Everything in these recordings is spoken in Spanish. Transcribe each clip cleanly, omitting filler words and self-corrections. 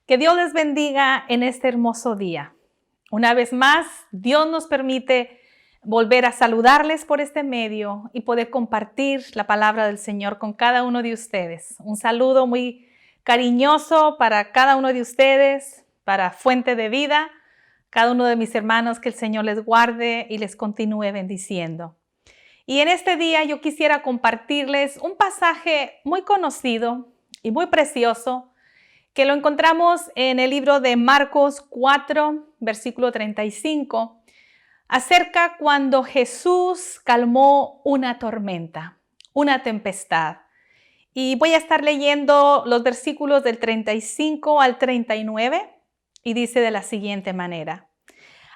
Que Dios les bendiga en este hermoso día. Una vez más, Dios nos permite volver a saludarles por este medio y poder compartir la palabra del Señor con cada uno de ustedes. Un saludo muy cariñoso para cada uno de ustedes, para Fuente de Vida, cada uno de mis hermanos, que el Señor les guarde y les continúe bendiciendo. Y en este día yo quisiera compartirles un pasaje muy conocido y muy precioso que lo encontramos en el libro de Marcos 4, versículo 35, acerca cuando Jesús calmó una tormenta, una tempestad. Y voy a estar leyendo los versículos del 35 al 39 y dice de la siguiente manera: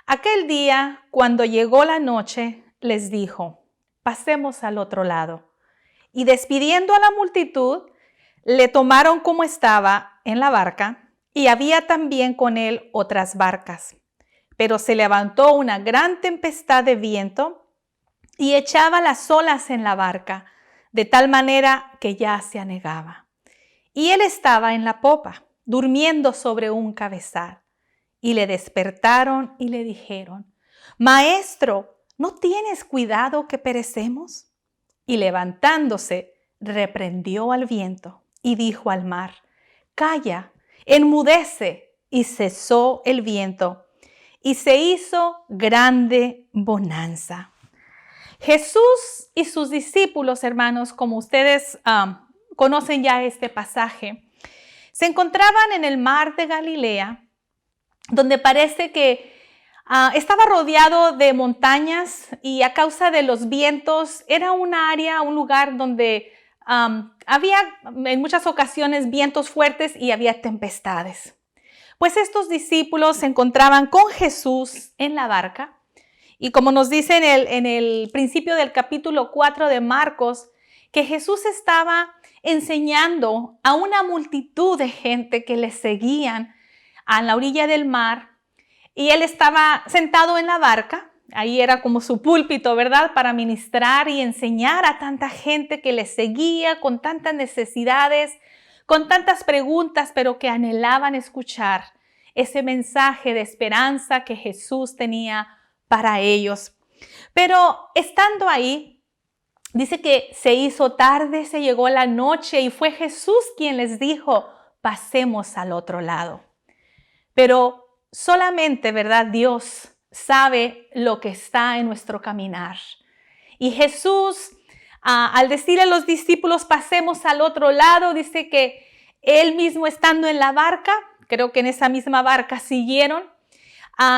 Aquel día, cuando llegó la noche, les dijo: pasemos al otro lado. Y despidiendo a la multitud, le tomaron como estaba en la barca, y había también con él otras barcas. Pero se levantó una gran tempestad de viento y echaba las olas en la barca, de tal manera que ya se anegaba. Y él estaba en la popa, durmiendo sobre un cabezal. Y le despertaron y le dijeron: Maestro, ¿no tienes cuidado que perecemos? Y levantándose, reprendió al viento y dijo al mar: calla, enmudece. Y cesó el viento, y se hizo grande bonanza. Jesús y sus discípulos, hermanos, como ustedes conocen ya este pasaje, se encontraban en el mar de Galilea, donde parece que estaba rodeado de montañas, y a causa de los vientos era un área, un lugar donde había en muchas ocasiones vientos fuertes y había tempestades. Pues estos discípulos se encontraban con Jesús en la barca, y como nos dice en el principio del capítulo 4 de Marcos, que Jesús estaba enseñando a una multitud de gente que le seguían a la orilla del mar, y él estaba sentado en la barca. Ahí era como su púlpito, ¿verdad? Para ministrar y enseñar a tanta gente que le seguía con tantas necesidades, con tantas preguntas, pero que anhelaban escuchar ese mensaje de esperanza que Jesús tenía para ellos. Pero estando ahí, dice que se hizo tarde, se llegó la noche, y fue Jesús quien les dijo: pasemos al otro lado. Pero solamente, ¿verdad?, Dios sabe lo que está en nuestro caminar. Y Jesús, al decirle a los discípulos: pasemos al otro lado, dice que él mismo estando en la barca, creo que en esa misma barca siguieron,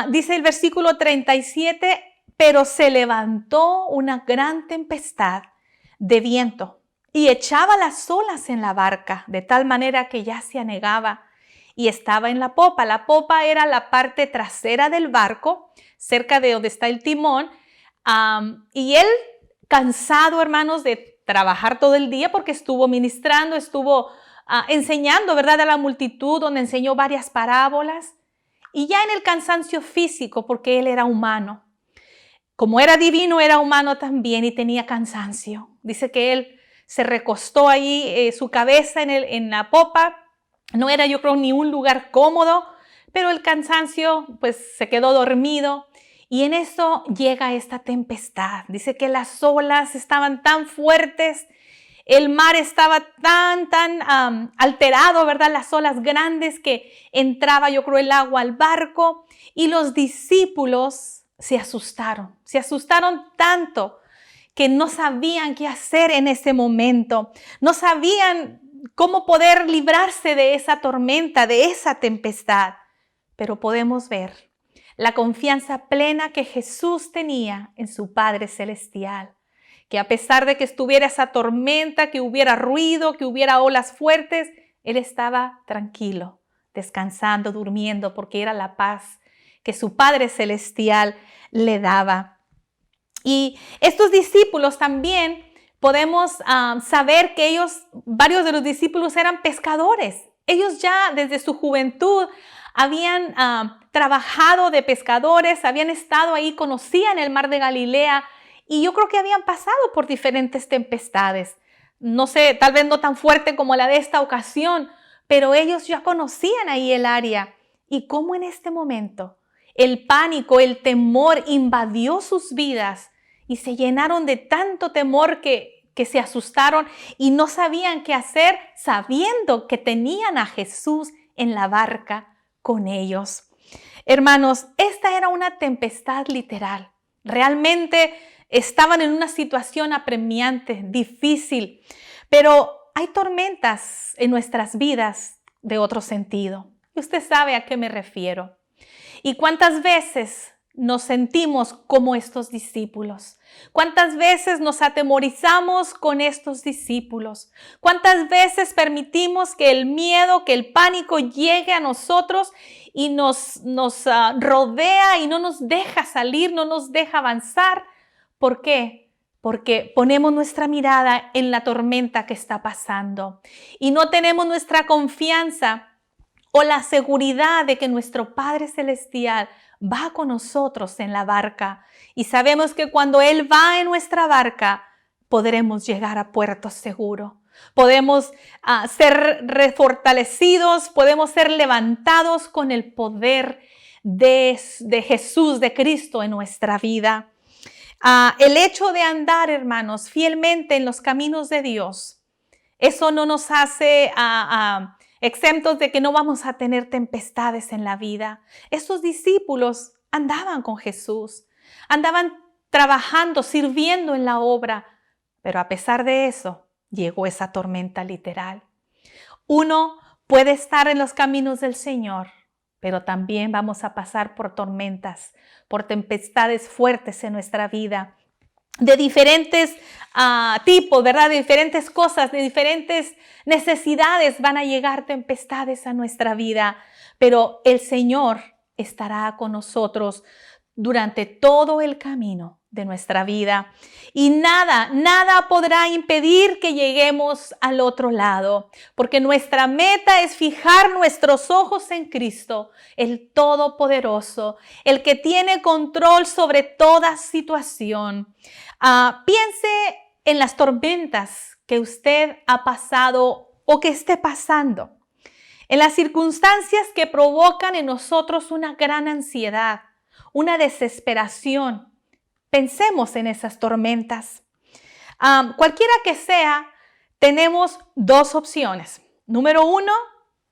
dice el versículo 37, pero se levantó una gran tempestad de viento y echaba las olas en la barca, de tal manera que ya se anegaba. Y estaba en la popa. La popa era la parte trasera del barco, cerca de donde está el timón. Y él, cansado, hermanos, de trabajar todo el día, porque estuvo ministrando, estuvo enseñando, ¿verdad?, a la multitud, donde enseñó varias parábolas. Y ya en el cansancio físico, porque él era humano. Como era divino, era humano también, y tenía cansancio. Dice que él se recostó ahí, su cabeza en la popa. No era, yo creo, ni un lugar cómodo, pero el cansancio, pues se quedó dormido. Y en eso llega esta tempestad. Dice que las olas estaban tan fuertes, el mar estaba tan alterado, ¿verdad? Las olas grandes, que entraba, yo creo, el agua al barco. Y los discípulos se asustaron tanto que no sabían qué hacer en ese momento. No sabían cómo poder librarse de esa tormenta, de esa tempestad. Pero podemos ver la confianza plena que Jesús tenía en su Padre Celestial, que a pesar de que estuviera esa tormenta, que hubiera ruido, que hubiera olas fuertes, él estaba tranquilo, descansando, durmiendo, porque era la paz que su Padre Celestial le daba. Y estos discípulos también podemos saber que varios de los discípulos eran pescadores. Ellos ya desde su juventud habían trabajado de pescadores, habían estado ahí, conocían el mar de Galilea, y yo creo que habían pasado por diferentes tempestades. No sé, tal vez no tan fuerte como la de esta ocasión, pero ellos ya conocían ahí el área y cómo en este momento el pánico, el temor invadió sus vidas y se llenaron de tanto temor que se asustaron y no sabían qué hacer sabiendo que tenían a Jesús en la barca con ellos. Hermanos, esta era una tempestad literal. Realmente estaban en una situación apremiante, difícil, pero hay tormentas en nuestras vidas de otro sentido. Y usted sabe a qué me refiero. ¿Y cuántas veces nos sentimos como estos discípulos? ¿Cuántas veces nos atemorizamos con estos discípulos? ¿Cuántas veces permitimos que el miedo, que el pánico llegue a nosotros y nos rodea y no nos deja salir, no nos deja avanzar? ¿Por qué? Porque ponemos nuestra mirada en la tormenta que está pasando y no tenemos nuestra confianza o la seguridad de que nuestro Padre Celestial va con nosotros en la barca y sabemos que cuando Él va en nuestra barca podremos llegar a puerto seguro. Podemos ser refortalecidos, podemos ser levantados con el poder de Jesús, de Cristo en nuestra vida. El hecho de andar, hermanos, fielmente en los caminos de Dios, eso no nos hace exentos de que no vamos a tener tempestades en la vida. Estos discípulos andaban con Jesús, andaban trabajando, sirviendo en la obra, pero a pesar de eso, llegó esa tormenta literal. Uno puede estar en los caminos del Señor, pero también vamos a pasar por tormentas, por tempestades fuertes en nuestra vida, de diferentes tipos, ¿verdad? De diferentes cosas, de diferentes necesidades van a llegar tempestades a nuestra vida, pero el Señor estará con nosotros durante todo el camino de nuestra vida y nada podrá impedir que lleguemos al otro lado, porque nuestra meta es fijar nuestros ojos en Cristo, el Todopoderoso, el que tiene control sobre toda situación. Piense en las tormentas que usted ha pasado o que esté pasando, en las circunstancias que provocan en nosotros una gran ansiedad, una desesperación. Pensemos en esas tormentas. Cualquiera que sea, tenemos dos opciones. Número uno,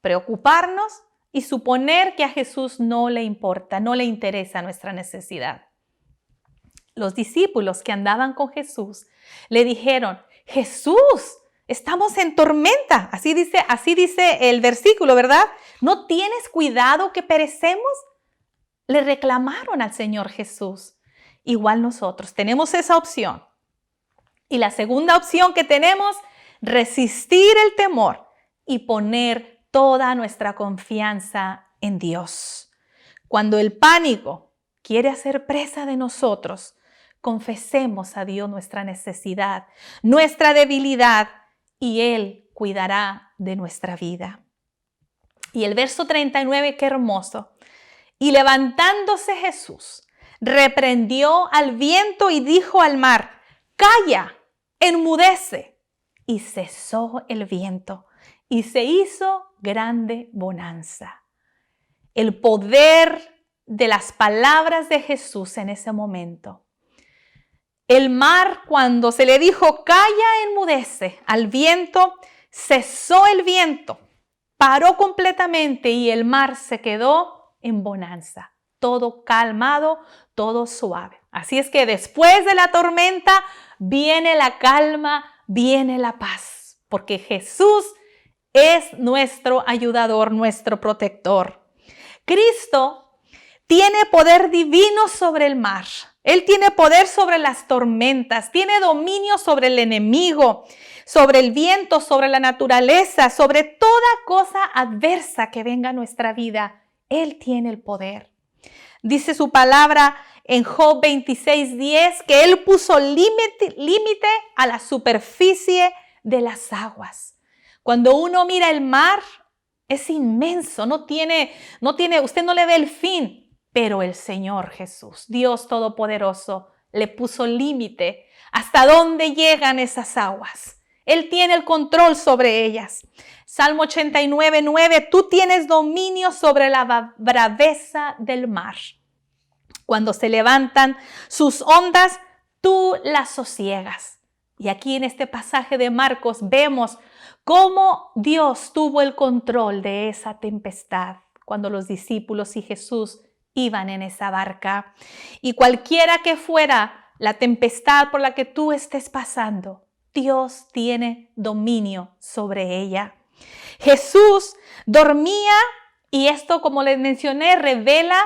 preocuparnos y suponer que a Jesús no le importa, no le interesa nuestra necesidad. Los discípulos que andaban con Jesús le dijeron: Jesús, estamos en tormenta. Así dice el versículo, ¿verdad? ¿No tienes cuidado que perecemos? Le reclamaron al Señor Jesús. Igual nosotros tenemos esa opción. Y la segunda opción que tenemos, resistir el temor y poner toda nuestra confianza en Dios. Cuando el pánico quiere hacer presa de nosotros, confesemos a Dios nuestra necesidad, nuestra debilidad, y Él cuidará de nuestra vida. Y el verso 39, qué hermoso. Y levantándose Jesús, reprendió al viento y dijo al mar: calla, enmudece. Y cesó el viento y se hizo grande bonanza. El poder de las palabras de Jesús en ese momento. El mar, cuando se le dijo calla, enmudece al viento, cesó el viento, paró completamente y el mar se quedó en bonanza. Todo calmado, todo suave. Así es que después de la tormenta viene la calma, viene la paz, porque Jesús es nuestro ayudador, nuestro protector. Cristo tiene poder divino sobre el mar. Él tiene poder sobre las tormentas, tiene dominio sobre el enemigo, sobre el viento, sobre la naturaleza, sobre toda cosa adversa que venga a nuestra vida. Él tiene el poder. Dice su palabra en Job 26:10 que Él puso límite a la superficie de las aguas. Cuando uno mira el mar, es inmenso, usted no le ve el fin. Pero el Señor Jesús, Dios Todopoderoso, le puso límite hasta dónde llegan esas aguas. Él tiene el control sobre ellas. Salmo 89:9, tú tienes dominio sobre la braveza del mar. Cuando se levantan sus ondas, tú las sosiegas. Y aquí en este pasaje de Marcos vemos cómo Dios tuvo el control de esa tempestad cuando los discípulos y Jesús iban en esa barca. Y cualquiera que fuera la tempestad por la que tú estés pasando, Dios tiene dominio sobre ella. Jesús dormía y esto, como les mencioné, revela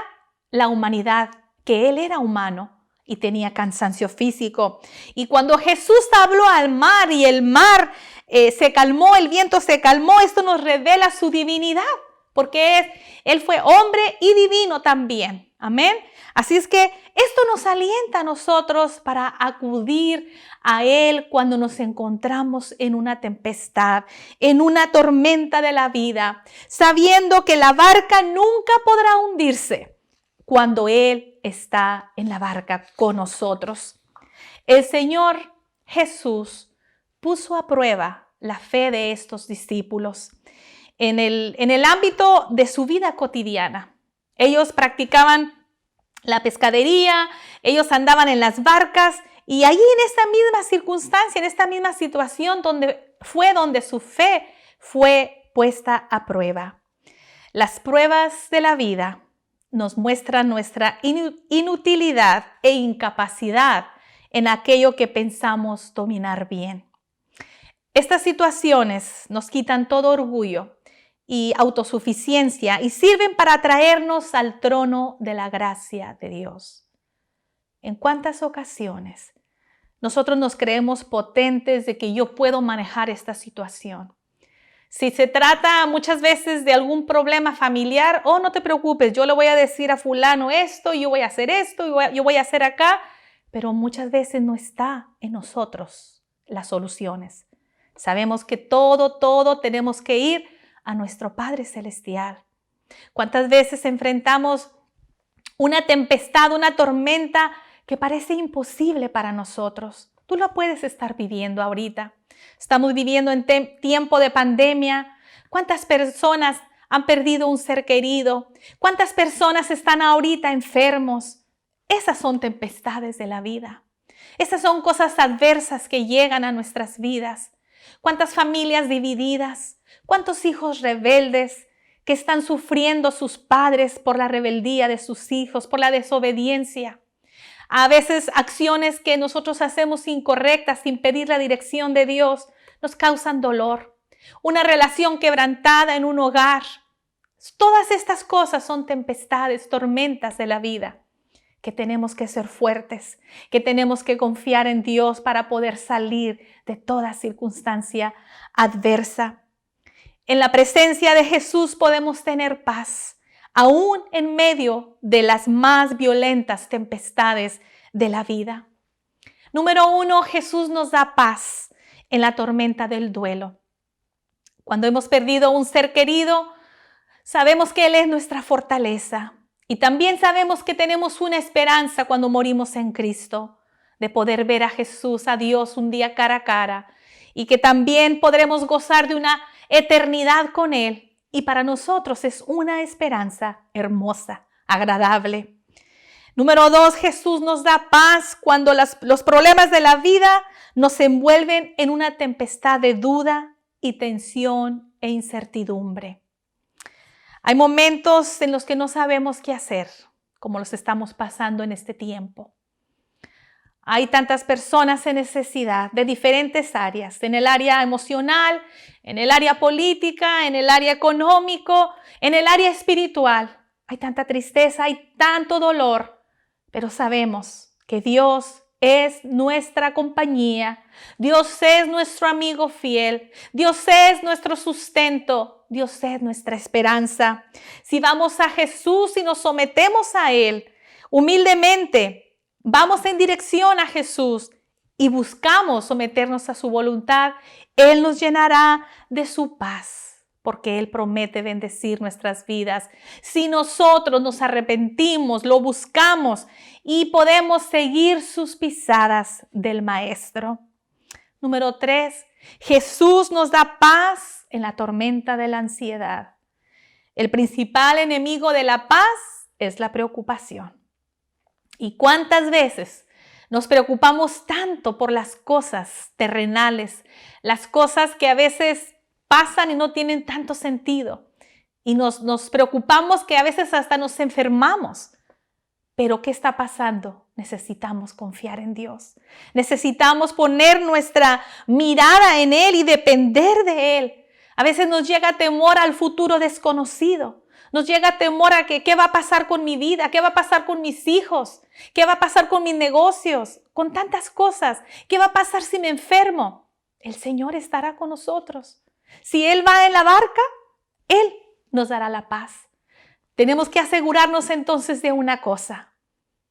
la humanidad, que Él era humano y tenía cansancio físico. Y cuando Jesús habló al mar y el mar se calmó, el viento se calmó, esto nos revela su divinidad, porque Él fue hombre y divino también. Amén. Así es que esto nos alienta a nosotros para acudir a Él cuando nos encontramos en una tempestad, en una tormenta de la vida, sabiendo que la barca nunca podrá hundirse cuando Él está en la barca con nosotros. El Señor Jesús puso a prueba la fe de estos discípulos en el ámbito de su vida cotidiana. Ellos practicaban la pescadería, ellos andaban en las barcas y allí en esta misma circunstancia, en esta misma situación donde su fe fue puesta a prueba. Las pruebas de la vida nos muestran nuestra inutilidad e incapacidad en aquello que pensamos dominar bien. Estas situaciones nos quitan todo orgullo y autosuficiencia y sirven para traernos al trono de la gracia de Dios. ¿En cuántas ocasiones nosotros nos creemos potentes de que yo puedo manejar esta situación? Si se trata muchas veces de algún problema familiar, no te preocupes, yo le voy a decir a fulano esto, yo voy a hacer esto, yo voy a hacer acá, pero muchas veces no está en nosotros las soluciones. Sabemos que todo tenemos que ir a nuestro Padre Celestial. ¿Cuántas veces enfrentamos una tempestad, una tormenta que parece imposible para nosotros? Tú lo puedes estar viviendo ahorita. Estamos viviendo en tiempo de pandemia. ¿Cuántas personas han perdido un ser querido? ¿Cuántas personas están ahorita enfermos? Esas son tempestades de la vida. Esas son cosas adversas que llegan a nuestras vidas. ¿Cuántas familias divididas? ¿Cuántos hijos rebeldes que están sufriendo sus padres por la rebeldía de sus hijos, por la desobediencia? A veces acciones que nosotros hacemos incorrectas sin pedir la dirección de Dios nos causan dolor. Una relación quebrantada en un hogar. Todas estas cosas son tempestades, tormentas de la vida, que tenemos que ser fuertes, que tenemos que confiar en Dios para poder salir de toda circunstancia adversa. En la presencia de Jesús podemos tener paz, aún en medio de las más violentas tempestades de la vida. Número 1, Jesús nos da paz en la tormenta del duelo. Cuando hemos perdido un ser querido, sabemos que Él es nuestra fortaleza. Y también sabemos que tenemos una esperanza cuando morimos en Cristo, de poder ver a Jesús, a Dios, un día cara a cara. Y que también podremos gozar de una eternidad con Él. Y para nosotros es una esperanza hermosa, agradable. Número 2, Jesús nos da paz cuando los problemas de la vida nos envuelven en una tempestad de duda y tensión e incertidumbre. Hay momentos en los que no sabemos qué hacer, como los estamos pasando en este tiempo. Hay tantas personas en necesidad de diferentes áreas, en el área emocional, en el área política, en el área económico, en el área espiritual. Hay tanta tristeza, hay tanto dolor, pero sabemos que Dios es nuestra compañía. Dios es nuestro amigo fiel. Dios es nuestro sustento. Dios es nuestra esperanza. Si vamos a Jesús y nos sometemos a Él humildemente, vamos en dirección a Jesús y buscamos someternos a su voluntad, Él nos llenará de su paz, porque Él promete bendecir nuestras vidas. Si nosotros nos arrepentimos, lo buscamos y podemos seguir sus pisadas del Maestro. Número 3, Jesús nos da paz en la tormenta de la ansiedad. El principal enemigo de la paz es la preocupación. ¿Y cuántas veces nos preocupamos tanto por las cosas terrenales, las cosas que a veces pasan y no tienen tanto sentido? Y nos preocupamos que a veces hasta nos enfermamos. Pero ¿qué está pasando? Necesitamos confiar en Dios. Necesitamos poner nuestra mirada en Él y depender de Él. A veces nos llega temor al futuro desconocido. Nos llega temor a que qué va a pasar con mi vida, qué va a pasar con mis hijos, qué va a pasar con mis negocios, con tantas cosas. ¿Qué va a pasar si me enfermo? El Señor estará con nosotros. Si Él va en la barca, Él nos dará la paz. Tenemos que asegurarnos entonces de una cosa,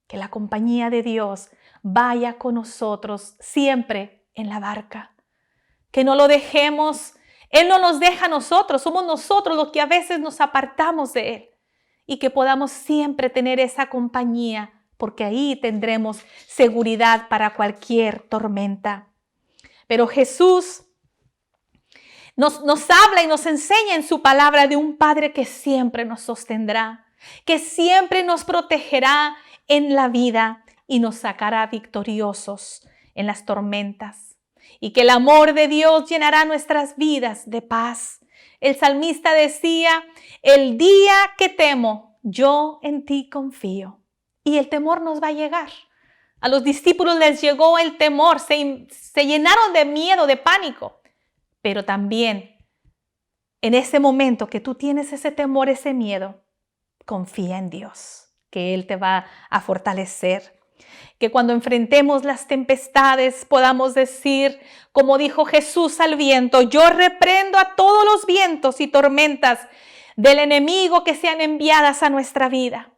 que la compañía de Dios vaya con nosotros siempre en la barca. Que no lo dejemos. Él no nos deja a nosotros, somos nosotros los que a veces nos apartamos de Él. Y que podamos siempre tener esa compañía, porque ahí tendremos seguridad para cualquier tormenta. Pero Jesús nos habla y nos enseña en su palabra de un Padre que siempre nos sostendrá, que siempre nos protegerá en la vida y nos sacará victoriosos en las tormentas. Y que el amor de Dios llenará nuestras vidas de paz. El salmista decía, el día que temo, yo en ti confío. Y el temor nos va a llegar. A los discípulos les llegó el temor, se llenaron de miedo, de pánico. Pero también, en ese momento que tú tienes ese temor, ese miedo, confía en Dios, que Él te va a fortalecer. Que cuando enfrentemos las tempestades podamos decir, como dijo Jesús al viento, yo reprendo a todos los vientos y tormentas del enemigo que sean enviadas a nuestra vida.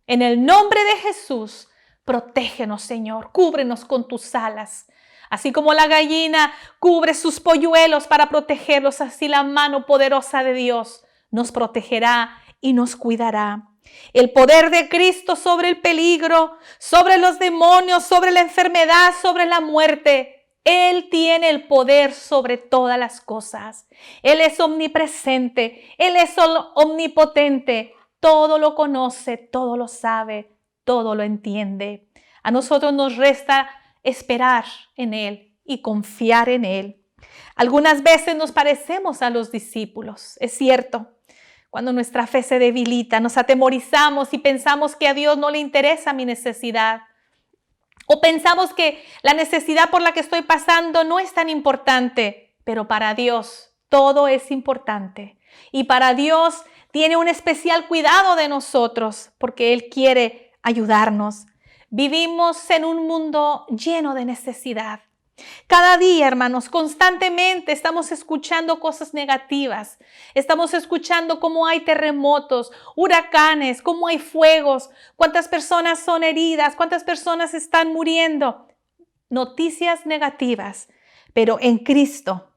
En el nombre de Jesús, protégenos, Señor, cúbrenos con tus alas. Así como la gallina cubre sus polluelos para protegerlos, así la mano poderosa de Dios nos protegerá y nos cuidará. El poder de Cristo sobre el peligro, sobre los demonios, sobre la enfermedad, sobre la muerte. Él tiene el poder sobre todas las cosas. Él es omnipresente, Él es omnipotente. Todo lo conoce, todo lo sabe, todo lo entiende. A nosotros nos resta esperar en Él y confiar en Él. Algunas veces nos parecemos a los discípulos, es cierto. Cuando nuestra fe se debilita, nos atemorizamos y pensamos que a Dios no le interesa mi necesidad. O pensamos que la necesidad por la que estoy pasando no es tan importante. Pero para Dios todo es importante. Y para Dios tiene un especial cuidado de nosotros porque Él quiere ayudarnos. Vivimos en un mundo lleno de necesidad. Cada día, hermanos, constantemente estamos escuchando cosas negativas. Estamos escuchando cómo hay terremotos, huracanes, cómo hay fuegos, cuántas personas son heridas, cuántas personas están muriendo. Noticias negativas, pero en Cristo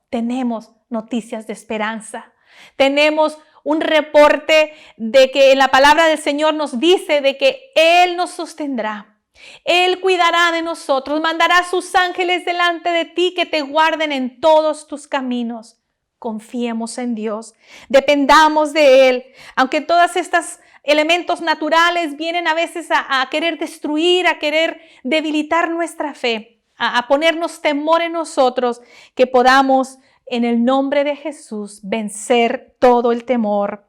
tenemos noticias de esperanza. Tenemos un reporte de que la palabra del Señor nos dice de que Él nos sostendrá. Él cuidará de nosotros, mandará a sus ángeles delante de ti que te guarden en todos tus caminos. Confiemos en Dios, dependamos de Él, aunque todos estos elementos naturales vienen a veces a querer destruir, a querer debilitar nuestra fe, a ponernos temor en nosotros, que podamos en el nombre de Jesús vencer todo el temor.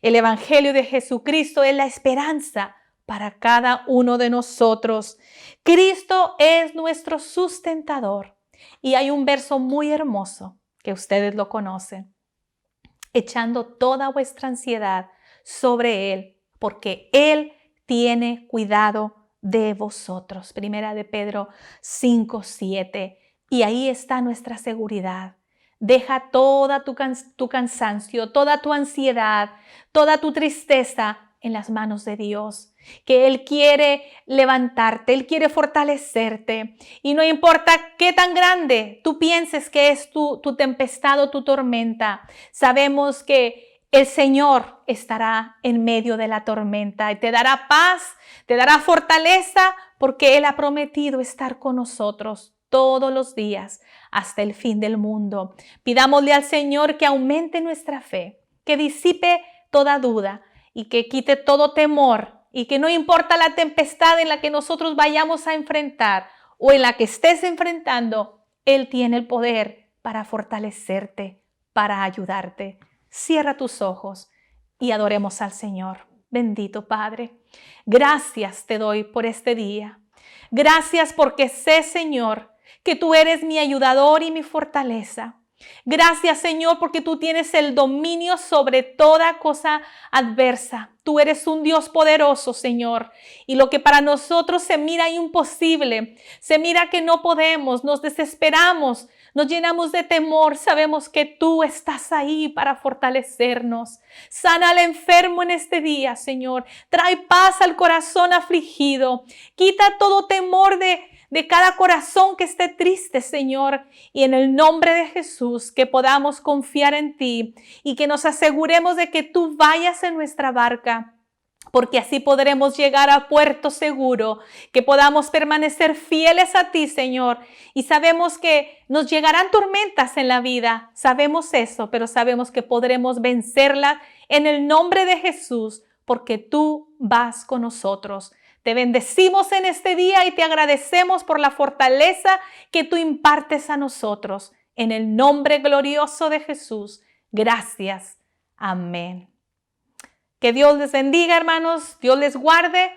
El Evangelio de Jesucristo es la esperanza para cada uno de nosotros. Cristo es nuestro sustentador. Y hay un verso muy hermoso que ustedes lo conocen. Echando toda vuestra ansiedad sobre Él, porque Él tiene cuidado de vosotros. Primera de Pedro 5:7. Y ahí está nuestra seguridad. Deja toda tu cansancio, toda tu ansiedad, toda tu tristeza en las manos de Dios. Que Él quiere levantarte, Él quiere fortalecerte. Y no importa qué tan grande tú pienses que es tu tempestad o tu tormenta, sabemos que el Señor estará en medio de la tormenta y te dará paz, te dará fortaleza, porque Él ha prometido estar con nosotros todos los días hasta el fin del mundo. Pidámosle al Señor que aumente nuestra fe, que disipe toda duda y que quite todo temor, y que no importa la tempestad en la que nosotros vayamos a enfrentar o en la que estés enfrentando, Él tiene el poder para fortalecerte, para ayudarte. Cierra tus ojos y adoremos al Señor. Bendito Padre, gracias te doy por este día. Gracias porque sé, Señor, que tú eres mi ayudador y mi fortaleza. Gracias, Señor, porque tú tienes el dominio sobre toda cosa adversa. Tú eres un Dios poderoso, Señor. Y lo que para nosotros se mira imposible, se mira que no podemos, nos desesperamos, nos llenamos de temor. Sabemos que tú estás ahí para fortalecernos. Sana al enfermo en este día, Señor. Trae paz al corazón afligido. Quita todo temor de cada corazón que esté triste, Señor, y en el nombre de Jesús que podamos confiar en ti y que nos aseguremos de que tú vayas en nuestra barca, porque así podremos llegar a puerto seguro, que podamos permanecer fieles a ti, Señor. Y sabemos que nos llegarán tormentas en la vida, sabemos eso, pero sabemos que podremos vencerlas en el nombre de Jesús, porque tú vas con nosotros. Te bendecimos en este día y te agradecemos por la fortaleza que tú impartes a nosotros. En el nombre glorioso de Jesús. Gracias. Amén. Que Dios les bendiga, hermanos. Dios les guarde.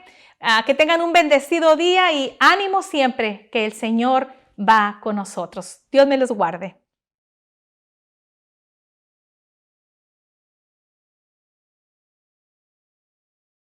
Que tengan un bendecido día y ánimo siempre que el Señor va con nosotros. Dios me los guarde.